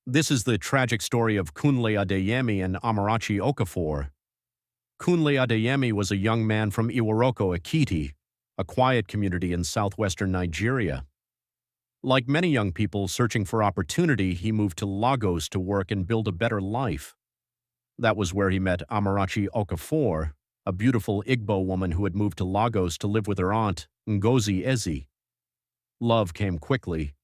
This is the tragic story of Kunle Adeyemi and Amarachi Okiye. Kunle Adeyemi was a young man from Iworoko, Ekiti, a quiet community in southwestern Nigeria. Like many young people searching for opportunity, he moved to Lagos to work and build a better life. That was where he met Amarachi Okiye, a beautiful Igbo woman who had moved to Lagos to live with her aunt, Ngozi Eze. Love came quickly.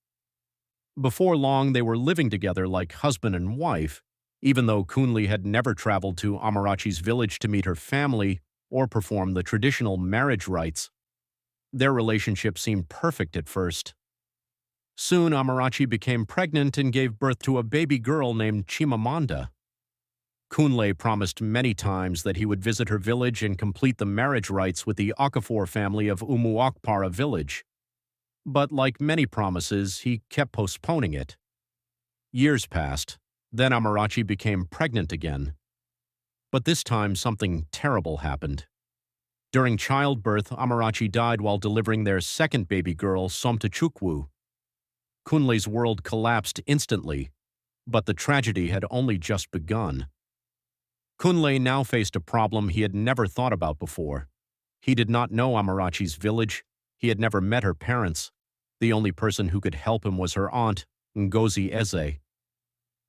Before long, they were living together like husband and wife, even though Kunle had never traveled to Amarachi's village to meet her family or perform the traditional marriage rites. Their relationship seemed perfect at first. Soon, Amarachi became pregnant and gave birth to a baby girl named Chimamanda. Kunle promised many times that he would visit her village and complete the marriage rites with the Okafor family of Umuokpara village. But like many promises, he kept postponing it. Years passed. Then Amarachi became pregnant again. But this time something terrible happened. During childbirth, Amarachi died while delivering their second baby girl, Somtachukwu. Kunle's world collapsed instantly, but the tragedy had only just begun. Kunle now faced a problem he had never thought about before. He did not know Amarachi's village. He had never met her parents. The only person who could help him was her aunt, Ngozi Eze.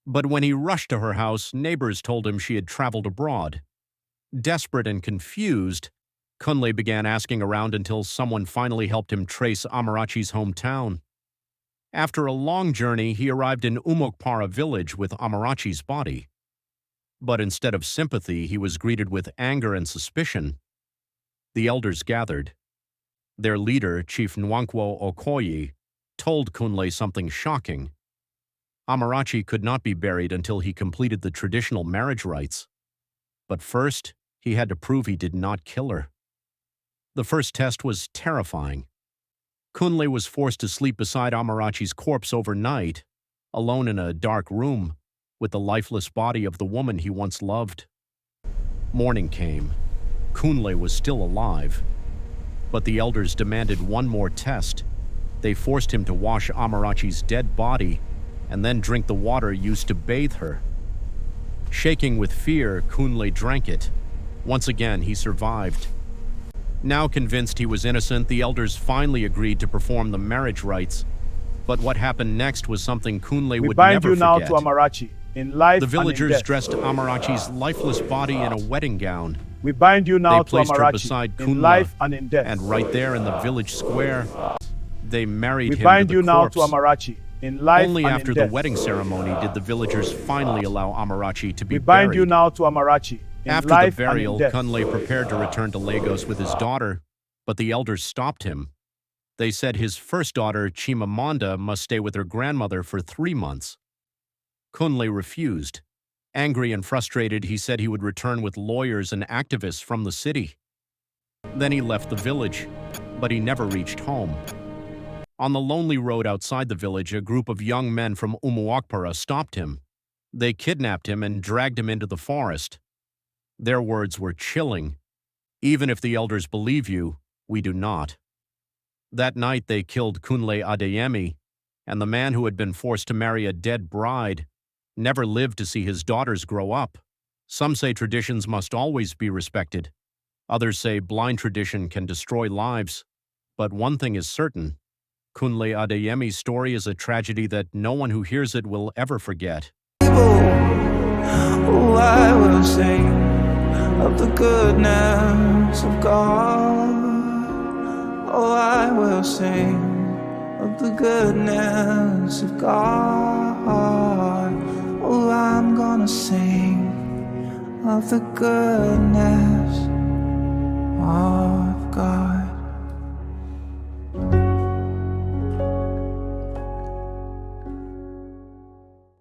But when he rushed to her house, neighbors told him she had traveled abroad. Desperate and confused, Kunle began asking around until someone finally helped him trace Amarachi's hometown. After a long journey, he arrived in Umuokpara village with Amarachi's body. But instead of sympathy, he was greeted with anger and suspicion. The elders gathered. Their leader, Chief Nwankwo Okoye, told Kunle something shocking. Amarachi could not be buried until he completed the traditional marriage rites. But first, he had to prove he did not kill her. The first test was terrifying. Kunle was forced to sleep beside Amarachi's corpse overnight, alone in a dark room, with the lifeless body of the woman he once loved. Morning came. Kunle was still alive. But the elders demanded one more test. They forced him to wash Amarachi's dead body and then drink the water used to bathe her. Shaking with fear, Kunle drank it. Once again, he survived. Now convinced he was innocent, the elders finally agreed to perform the marriage rites. But what happened next was something Kunle would never forget. We bind you now to Amarachi, in life The villagers and in death. dressed Amarachi's lifeless body in a wedding gown. We bind you now They to placed her Amarachi, beside in Kunle, life and in death. and right there in the village square, they married We him bind to you the now corpse. to Amarachi, in life Only and after in the death. wedding ceremony did the villagers finally allow Amarachi to be We bind buried. you now to Amarachi, in After life the burial, and in death. Kunle prepared to return to Lagos with his daughter, but the elders stopped him. They said his first daughter, Chimamanda, must stay with her grandmother for 3 months. Kunle refused. Angry and frustrated, he said he would return with lawyers and activists from the city. Then he left the village, but he never reached home. On the lonely road outside the village, a group of young men from Umuokpara stopped him. They kidnapped him and dragged him into the forest. Their words were chilling. Even if the elders believe you, we do not. That night they killed Kunle Adeyemi, and the man who had been forced to marry a dead bride never lived to see his daughters grow up. Some say traditions must always be respected. Others say blind tradition can destroy lives. But one thing is certain. Kunle Adeyemi's story is a tragedy that no one who hears it will ever forget. Oh, I will sing of the goodness of God. Oh, I will sing of the goodness of God. Oh, I'm gonna sing of the goodness of God.